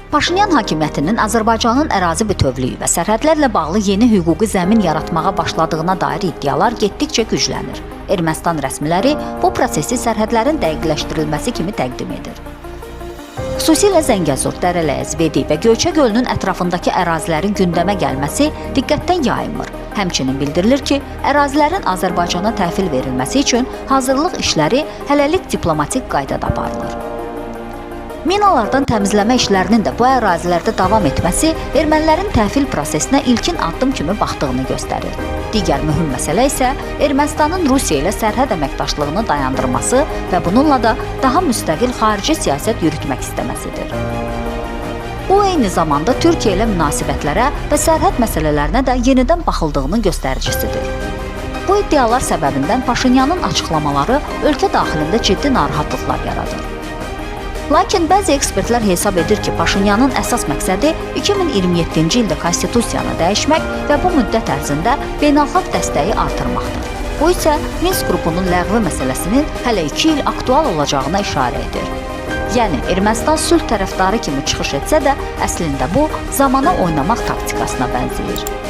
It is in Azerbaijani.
Paşinyan hakimiyyətinin Azərbaycanın ərazi bütövlüyü və sərhədlərlə bağlı yeni hüquqi zəmin yaratmağa başladığına dair iddialar getdikcə güclənir. Ermənistan rəsmiləri bu prosesi sərhədlərin dəqiqləşdirilməsi kimi təqdim edir. Xüsusilə Zəngəzur, Dərələyəz, Vedi və Göyçə gölünün ətrafındakı ərazilərin gündəmə gəlməsi diqqətdən yayınmır. Həmçinin bildirilir ki, ərazilərin Azərbaycana təhvil verilməsi üçün hazırlıq işləri hələlik diplomatik qaydada aparılır. Minalardan təmizləmə işlərinin də bu ərazilərdə davam etməsi ermənilərin təhvil prosesinə ilkin addım kimi baxdığını göstərir. Digər mühüm məsələ isə Ermənistanın Rusiya ilə sərhəd əməkdaşlığını dayandırması və bununla da daha müstəqil xarici siyasət yürütmək istəməsidir. Bu, eyni zamanda Türkiyə ilə münasibətlərə və sərhəd məsələlərinə də yenidən baxıldığının göstəricisidir. Bu iddialar səbəbindən Paşinyanın açıqlamaları ölkə daxilində ciddi narahatlıqlar yaradır. Lakin bəzi ekspertlər hesab edir ki, Paşinyanın əsas məqsədi 2027-ci ildə konstitusiyanı dəyişmək və bu müddət ərzində beynəlxalq dəstəyi artırmaqdır. Bu isə Minsk qrupunun ləğvi məsələsinin hələ 2 il aktual olacağına işarə edir. Yəni, Ermənistan sülh tərəfdarı kimi çıxış etsə də, əslində bu, zamana oynamaq taktikasına bənzəyir.